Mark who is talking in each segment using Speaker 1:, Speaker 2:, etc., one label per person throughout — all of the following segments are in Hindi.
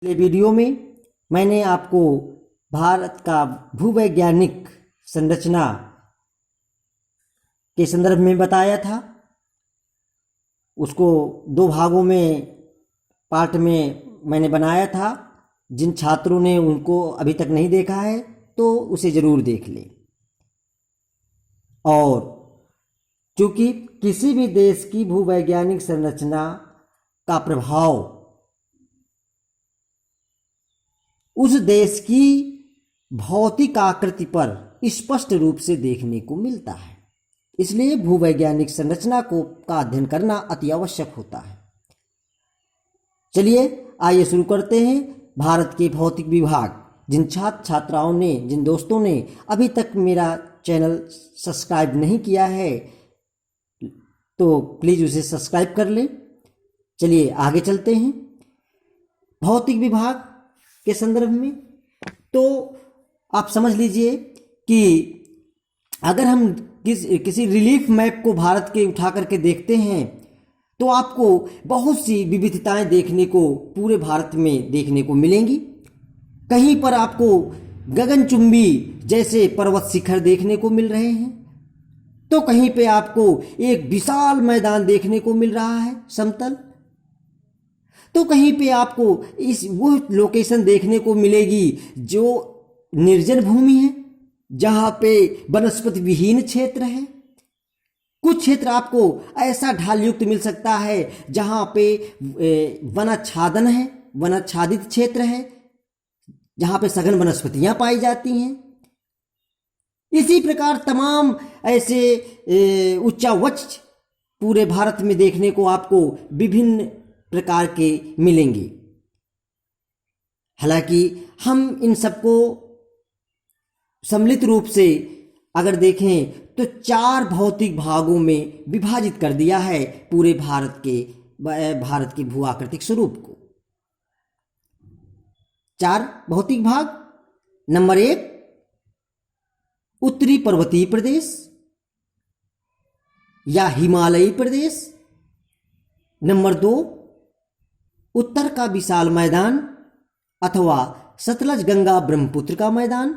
Speaker 1: पिछले वीडियो में मैंने आपको भारत का भूवैज्ञानिक संरचना के संदर्भ में बताया था। उसको दो भागों में पार्ट में मैंने बनाया था। जिन छात्रों ने उनको अभी तक नहीं देखा है तो उसे ज़रूर देख लें। और चूँकि किसी भी देश की भूवैज्ञानिक संरचना का प्रभाव उस देश की भौतिक आकृति पर स्पष्ट रूप से देखने को मिलता है, इसलिए भूवैज्ञानिक संरचना का अध्ययन करना अति आवश्यक होता है। चलिए आइए शुरू करते हैं। भारत के भौतिक विभाग, जिन छात्र छात्राओं ने, जिन दोस्तों ने अभी तक मेरा चैनल सब्सक्राइब नहीं किया है तो प्लीज़ उसे सब्सक्राइब कर लें। चलिए आगे चलते हैं। भौतिक विभाग के संदर्भ में तो आप समझ लीजिए कि अगर हम किसी रिलीफ मैप को भारत के उठा करके देखते हैं तो आपको बहुत सी विविधताएं देखने को पूरे भारत में देखने को मिलेंगी। कहीं पर आपको गगनचुंबी जैसे पर्वत शिखर देखने को मिल रहे हैं, तो कहीं पे आपको एक विशाल मैदान देखने को मिल रहा है समतल, तो कहीं पे आपको वो लोकेशन देखने को मिलेगी जो निर्जन भूमि है, जहाँ पे वनस्पति विहीन क्षेत्र है। कुछ क्षेत्र आपको ऐसा ढाल युक्त मिल सकता है जहाँ पे वनाच्छादन है, वनाच्छादित क्षेत्र है, जहाँ पे सघन वनस्पतियाँ पाई जाती हैं। इसी प्रकार तमाम ऐसे उच्चावच पूरे भारत में देखने को आपको विभिन्न प्रकार के मिलेंगे। हालांकि हम इन सबको सम्मिलित रूप से अगर देखें तो 4 भौतिक भागों में विभाजित कर दिया है पूरे भारत के भू आकृतिक स्वरूप को। 4 भौतिक भाग। नंबर 1 उत्तरी पर्वतीय प्रदेश या हिमालयी प्रदेश। नंबर 2 उत्तर का विशाल मैदान अथवा सतलज गंगा ब्रह्मपुत्र का मैदान,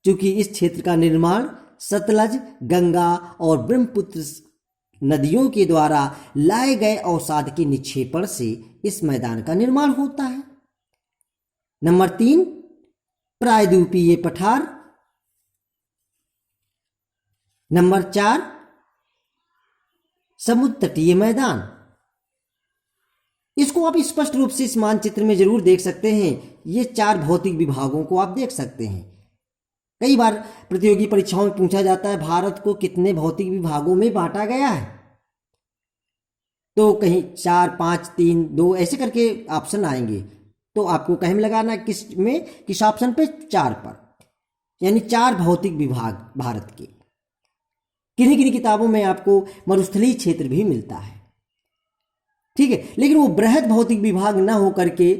Speaker 1: क्योंकि इस क्षेत्र का निर्माण सतलज, गंगा और ब्रह्मपुत्र नदियों के द्वारा लाए गए अवसाद के निक्षेपण से इस मैदान का निर्माण होता है। नंबर 3 प्रायद्वीपीय पठार। नंबर 4 समुद्र तटीय मैदान। इसको आप स्पष्ट रूप से इस मानचित्र में जरूर देख सकते हैं। ये 4 भौतिक विभागों को आप देख सकते हैं। कई बार प्रतियोगी परीक्षाओं में पूछा जाता है भारत को कितने भौतिक विभागों में बांटा गया है, तो कहीं 4, 5, 3, 2 ऐसे करके ऑप्शन आएंगे, तो आपको कहीं लगाना किस ऑप्शन पे, 4 पर। यानी 4 भौतिक विभाग भारत के। किन्हीं किन्हीं किताबों में आपको मरुस्थलीय क्षेत्र भी मिलता है, ठीक है, लेकिन वो बृहद भौतिक विभाग ना हो करके,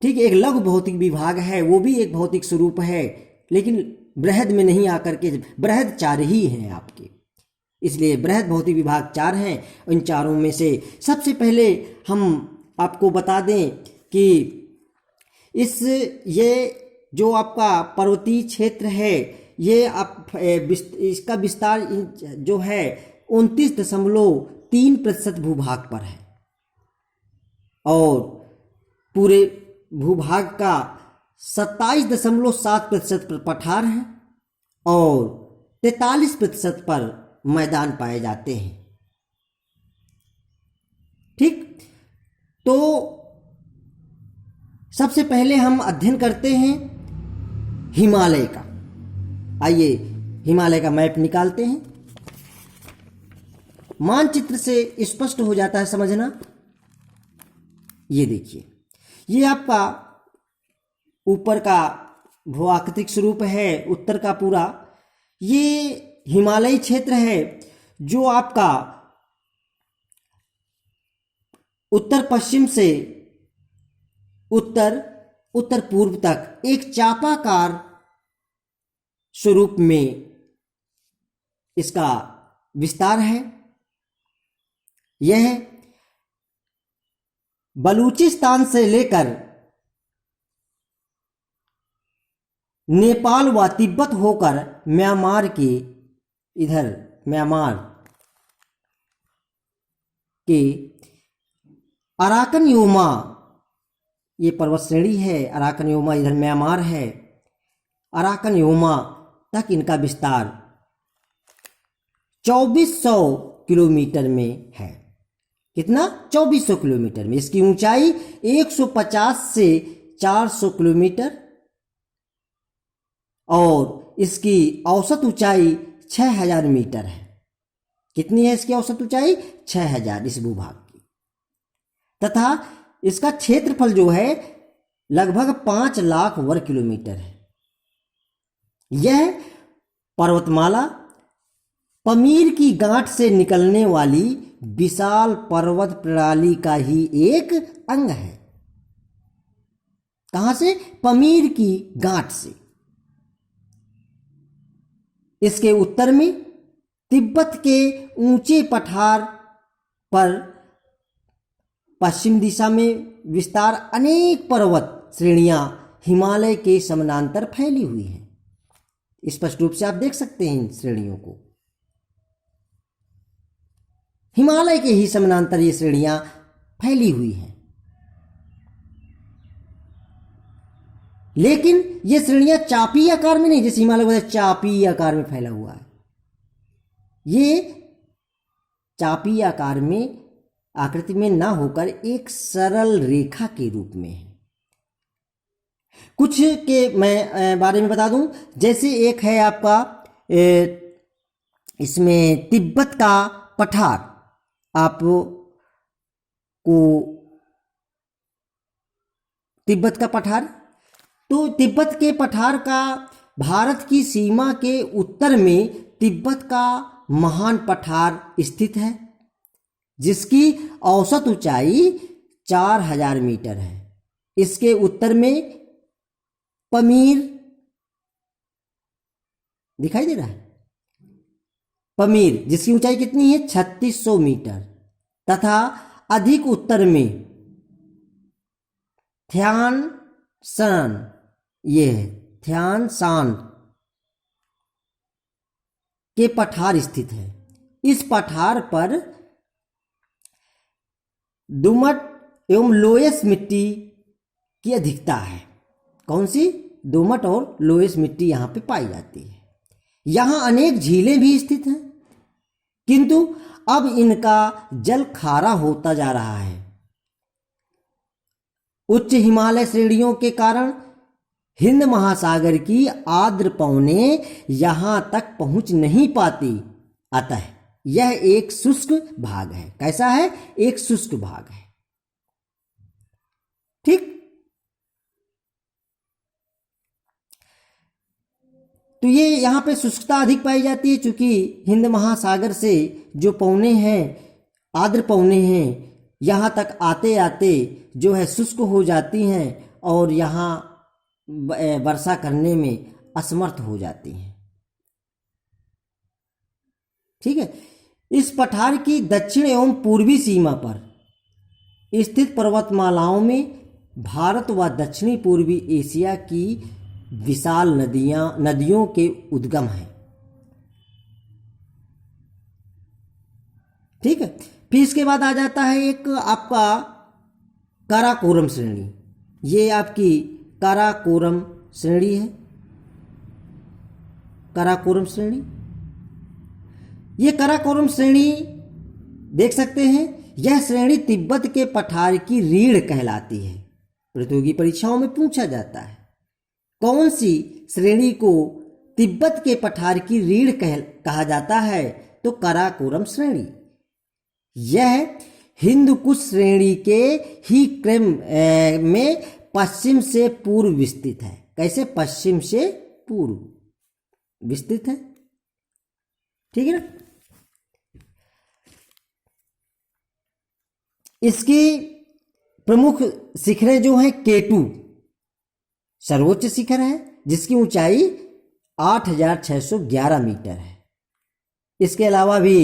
Speaker 1: ठीक है, एक लघु भौतिक विभाग है, वो भी एक भौतिक स्वरूप है, लेकिन बृहद में नहीं आकर के बृहद 4 ही हैं आपके। इसलिए बृहद भौतिक विभाग 4 हैं। इन चारों में से सबसे पहले हम आपको बता दें कि ये जो आपका पर्वतीय क्षेत्र है, ये इसका विस्तार जो है 29.3% भूभाग पर है और पूरे भूभाग का 27.7% पर पठार है और 43% पर मैदान पाए जाते हैं। ठीक, तो सबसे पहले हम अध्ययन करते हैं हिमालय का। आइए हिमालय का मैप निकालते हैं। मानचित्र से स्पष्ट हो जाता है समझना। ये देखिए, ये आपका ऊपर का भू आकृतिक स्वरूप है, उत्तर का पूरा। ये हिमालयी क्षेत्र है जो आपका उत्तर पश्चिम से उत्तर पूर्व तक एक चापाकार स्वरूप में इसका विस्तार है। यह बलूचिस्तान से लेकर नेपाल व तिब्बत होकर म्यांमार के इधर म्यांमार के अराकन योमा, ये पर्वत श्रेणी है अराकन योमा, इधर म्यांमार है, अराकन योमा तक इनका विस्तार 2400 किलोमीटर में है। कितना? 2400 किलोमीटर में। इसकी ऊंचाई 150 से 400 किलोमीटर और इसकी औसत ऊंचाई 6000 मीटर है। कितनी है इसकी औसत ऊंचाई? 6000 इस भूभाग की। तथा इसका क्षेत्रफल जो है लगभग 5 लाख वर्ग किलोमीटर है। यह पर्वतमाला पमीर की गांठ से निकलने वाली विशाल पर्वत प्रणाली का ही एक अंग है। कहां से? पमीर की गांठ से। इसके उत्तर में तिब्बत के ऊंचे पठार पर पश्चिम दिशा में विस्तार अनेक पर्वत श्रेणियां हिमालय के समानांतर फैली हुई हैं। स्पष्ट रूप से आप देख सकते हैं इन श्रेणियों को। हिमालय के ही समानांतर ये श्रेणियां फैली हुई हैं। लेकिन ये श्रेणियां चापी आकार में नहीं, जैसे हिमालय वैसे चापी आकार में फैला हुआ है। ये चापी आकार में आकृति में ना होकर एक सरल रेखा के रूप में है। कुछ के मैं बारे में बता दूं, जैसे एक है आपका इसमें तिब्बत का पठार। आपको तिब्बत का पठार, तो तिब्बत के पठार का भारत की सीमा के उत्तर में तिब्बत का महान पठार स्थित है, जिसकी औसत ऊंचाई 4000 मीटर है। इसके उत्तर में पमीर दिखाई दे रहा है, पमीर जिसकी ऊंचाई कितनी है? 3600 मीटर। तथा अधिक उत्तर में थ्यान सान, ये है थ्यान सान के पठार स्थित है। इस पठार पर दोमट एवं लोयस मिट्टी की अधिकता है। कौन सी? दोमट और लोयस मिट्टी यहां पे पाई जाती है। यहां अनेक झीलें भी स्थित हैं, किंतु अब इनका जल खारा होता जा रहा है। उच्च हिमालय श्रेणियों के कारण हिंद महासागर की आर्द्र पवनें यहां तक पहुंच नहीं पाती, अतः यह एक शुष्क भाग है। कैसा है? एक शुष्क भाग है। ठीक। तो ये यहां पे शुष्कता अधिक पाई जाती है, क्योंकि हिंद महासागर से जो पवनें हैं, आर्द्र पवनें हैं, यहां तक आते आते जो है शुष्क हो जाती हैं और यहां वर्षा करने में असमर्थ हो जाती हैं। ठीक है। इस पठार की दक्षिण एवं पूर्वी सीमा पर स्थित पर्वतमालाओं में भारत व दक्षिणी पूर्वी एशिया की विशाल नदियों के उद्गम हैं। ठीक है। फिर इसके बाद आ जाता है एक आपका काराकोरम श्रेणी। ये आपकी काराकोरम श्रेणी है। काराकोरम श्रेणी, ये काराकोरम श्रेणी देख सकते हैं। यह श्रेणी तिब्बत के पठार की रीढ़ कहलाती है। प्रतियोगी परीक्षाओं में पूछा जाता है कौन सी श्रेणी को तिब्बत के पठार की रीढ़ कहा जाता है, तो काराकोरम श्रेणी। यह हिंदकुश श्रेणी के ही क्रम में पश्चिम से पूर्व विस्तृत है। कैसे? पश्चिम से पूर्व विस्तृत है। ठीक है ना। इसकी प्रमुख शिखरें जो हैं, केटू सर्वोच्च शिखर है जिसकी ऊंचाई 8611 मीटर है। इसके अलावा भी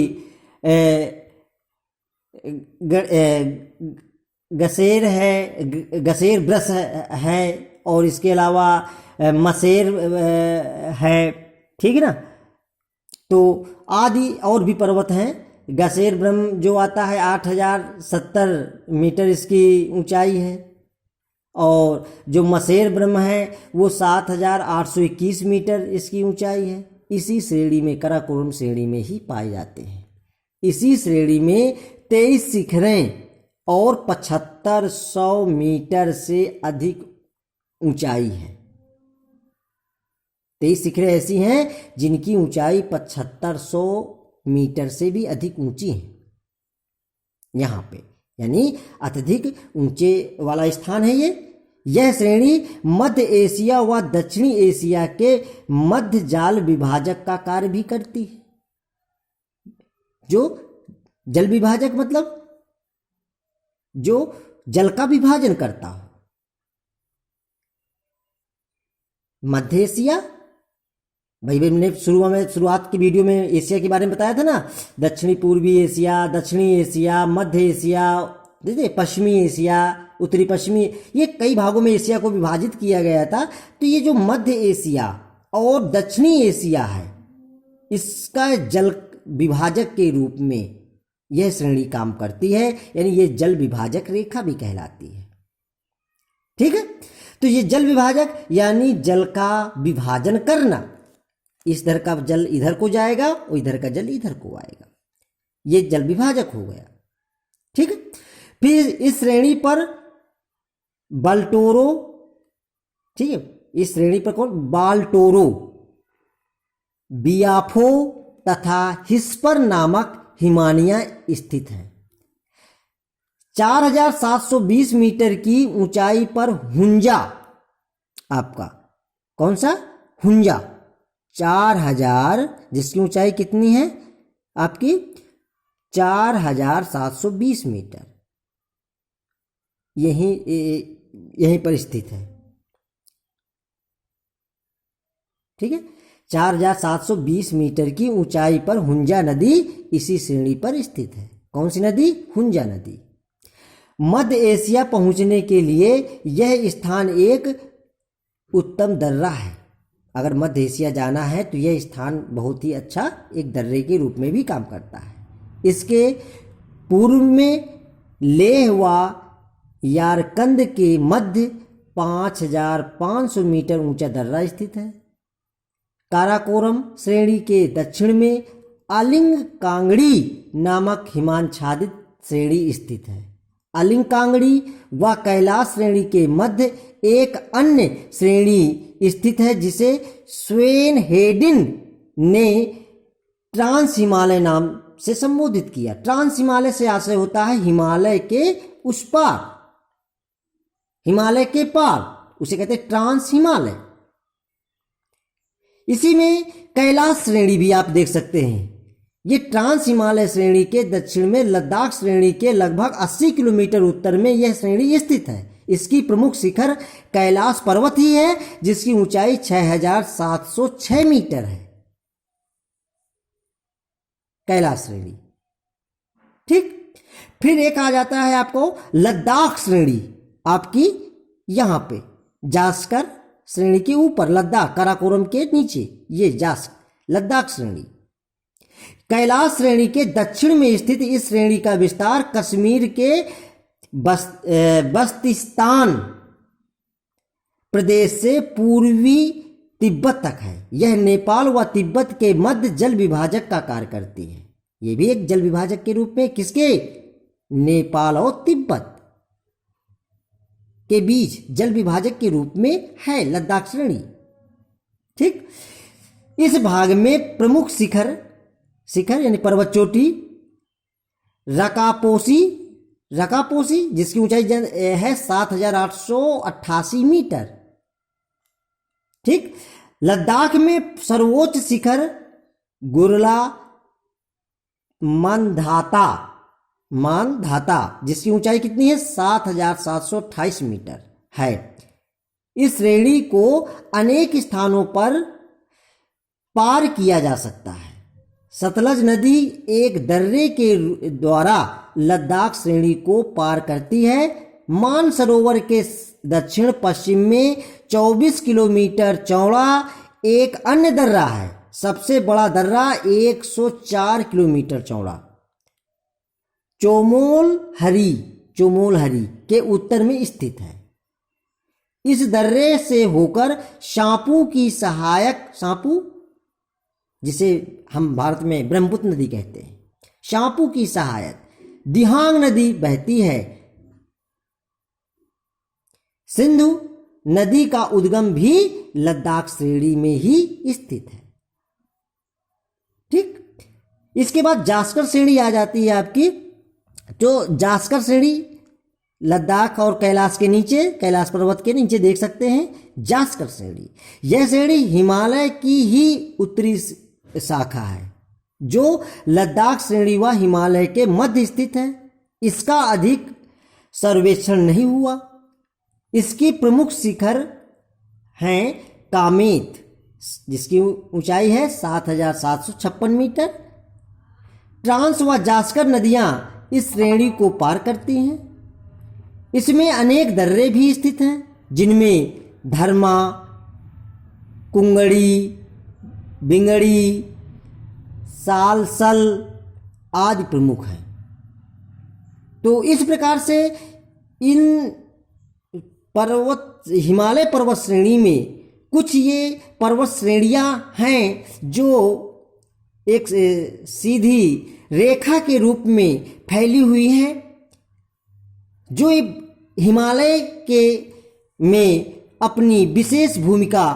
Speaker 1: गसेर है, गसेर ब्रस है और इसके अलावा मसेर है, ठीक है ना। तो आदि और भी पर्वत हैं। गसेर ब्रह्म जो आता है 8070 मीटर इसकी ऊंचाई है, और जो मसेर ब्रह्म है वो 7821 मीटर इसकी ऊंचाई है। इसी श्रेणी में, काराकोरम श्रेणी में ही पाए जाते हैं। इसी श्रेणी में 23 शिखरें और 7500 मीटर से अधिक ऊंचाई है। 23 शिखरें ऐसी हैं जिनकी ऊंचाई 7500 मीटर से भी अधिक ऊंची है यहाँ पे, यानी अत्यधिक ऊंचे वाला स्थान है ये। यह श्रेणी मध्य एशिया व दक्षिणी एशिया के मध्य जाल विभाजक का कार्य भी करती है। जो जल विभाजक मतलब जो जल का विभाजन करता हो। मध्य एशिया, भाई मैंने शुरुआत की वीडियो में एशिया के बारे में बताया था ना, दक्षिणी पूर्वी एशिया, दक्षिणी एशिया, मध्य एशिया, देखिए पश्चिमी एशिया, उत्तरी पश्चिमी, ये कई भागों में एशिया को विभाजित किया गया था। तो ये जो मध्य एशिया और दक्षिणी एशिया है, इसका जल विभाजक के रूप में यह श्रेणी काम करती है, यानी ये जल विभाजक रेखा भी कहलाती है। ठीक है, तो ये जल विभाजक यानी जल का विभाजन करना, इस इधर का जल इधर को जाएगा और इधर का जल इधर को आएगा, ये जल विभाजक हो गया। ठीक है, फिर इस श्रेणी पर बाल्टोरो, ठीक है, इस श्रेणी पर कौन, बाल्टोरो, बियाफो तथा हिस्पर नामक हिमानियां स्थित हैं। 4720 मीटर की ऊंचाई पर हुंजा, आपका कौन सा, हुंजा 4000, जिसकी ऊंचाई कितनी है आपकी 4720 मीटर, यहीं पर स्थित है। ठीक है, 4720 मीटर की ऊंचाई पर हुंजा नदी इसी श्रेणी पर स्थित है। कौन सी नदी, हुंजा नदी। मध्य एशिया पहुंचने के लिए यह स्थान एक उत्तम दर्रा है। अगर मध्य एशिया जाना है तो यह स्थान बहुत ही अच्छा एक दर्रे के रूप में भी काम करता है। इसके पूर्व में लेह व यारकंद के मध्य 5500 मीटर ऊंचा दर्रा स्थित है। काराकोरम श्रेणी के दक्षिण में अलिंग कांगड़ी नामक हिमाच्छादित श्रेणी स्थित है। अलिंग कांगड़ी व कैलाश श्रेणी के मध्य एक अन्य श्रेणी स्थित है जिसे स्वेन हेडिन ने ट्रांस हिमालय नाम से संबोधित किया। ट्रांस हिमालय से आशय होता है हिमालय के उस पार, हिमालय के पार, उसे कहते हैं ट्रांस हिमालय। इसी में कैलाश श्रेणी भी आप देख सकते हैं। ये ट्रांस हिमालय श्रेणी के दक्षिण में लद्दाख श्रेणी के लगभग 80 किलोमीटर उत्तर में यह श्रेणी स्थित है। इसकी प्रमुख शिखर कैलाश पर्वत ही है जिसकी ऊंचाई 6706 मीटर है, कैलाश श्रेणी। ठीक, फिर एक आ जाता है आपको लद्दाख श्रेणी, आपकी यहां पे जास्कर श्रेणी के ऊपर, लद्दाख काराकोरम के नीचे, ये जास्कर लद्दाख श्रेणी। कैलाश श्रेणी के दक्षिण में स्थित इस श्रेणी का विस्तार कश्मीर के बस्तिस्तान प्रदेश से पूर्वी तिब्बत तक है। यह नेपाल व तिब्बत के मध्य जल विभाजक का कार्य करती है। यह भी एक जल विभाजक के रूप में, किसके, नेपाल और तिब्बत के बीच जल विभाजक के रूप में है लद्दाख श्रेणी। ठीक, इस भाग में प्रमुख शिखर यानी पर्वत चोटी रकापोसी जिसकी ऊंचाई है 7888 मीटर। ठीक, लद्दाख में सर्वोच्च शिखर गुरला मानधाता जिसकी ऊंचाई कितनी है 7728 मीटर है। इस श्रेणी को अनेक स्थानों पर पार किया जा सकता है। सतलज नदी एक दर्रे के द्वारा लद्दाख श्रेणी को पार करती है। मानसरोवर के दक्षिण पश्चिम में 24 किलोमीटर चौड़ा एक अन्य दर्रा है। सबसे बड़ा दर्रा 104 किलोमीटर चौड़ा चोमोल हरी के उत्तर में स्थित है। इस दर्रे से होकर शांपू जिसे हम भारत में ब्रह्मपुत्र नदी कहते हैं, शांपू की सहायक दिहांग नदी बहती है। सिंधु नदी का उद्गम भी लद्दाख श्रेणी में ही स्थित है। ठीक, इसके बाद जास्कर श्रेणी आ जाती है आपकी। जो जास्कर श्रेणी लद्दाख और कैलाश के नीचे, कैलाश पर्वत के नीचे देख सकते हैं जास्कर श्रेणी। यह श्रेणी हिमालय की ही उत्तरी शाखा है जो लद्दाख श्रेणी व हिमालय के मध्य स्थित है। इसका अधिक सर्वेक्षण नहीं हुआ। इसकी प्रमुख शिखर हैं कामेत, जिसकी ऊंचाई है 7,756 मीटर। ट्रांस व जास्कर नदियां इस श्रेणी को पार करती हैं। इसमें अनेक दर्रे भी स्थित हैं, जिनमें धर्मा, कुंगड़ी, बिंगड़ी, सालसल आदि प्रमुख हैं। तो इस प्रकार से इन हिमालय पर्वत श्रेणी में कुछ ये पर्वत श्रेणियां हैं जो एक सीधी रेखा के रूप में फैली हुई हैं, जो हिमालय के में अपनी विशेष भूमिका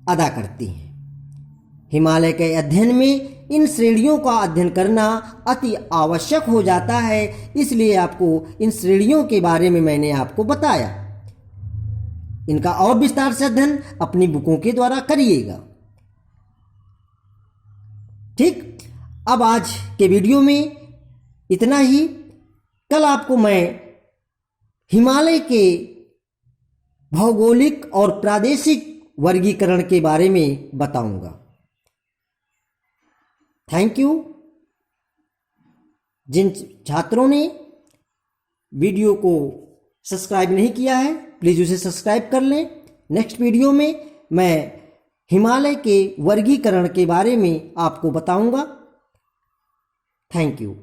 Speaker 1: अदा करती हैं। हिमालय के अध्ययन में इन श्रेणियों का अध्ययन करना अति आवश्यक हो जाता है, इसलिए आपको इन श्रेणियों के बारे में मैंने आपको बताया। इनका और विस्तार से अध्ययन अपनी बुकों के द्वारा करिएगा। ठीक, अब आज के वीडियो में इतना ही। कल आपको मैं हिमालय के भौगोलिक और प्रादेशिक वर्गीकरण के बारे में बताऊंगा। Thank you. जिन छात्रों ने वीडियो को सब्सक्राइब नहीं किया है, प्लीज़ उसे सब्सक्राइब कर लें। नेक्स्ट वीडियो में मैं हिमालय के वर्गीकरण के बारे में आपको बताऊंगा। Thank you.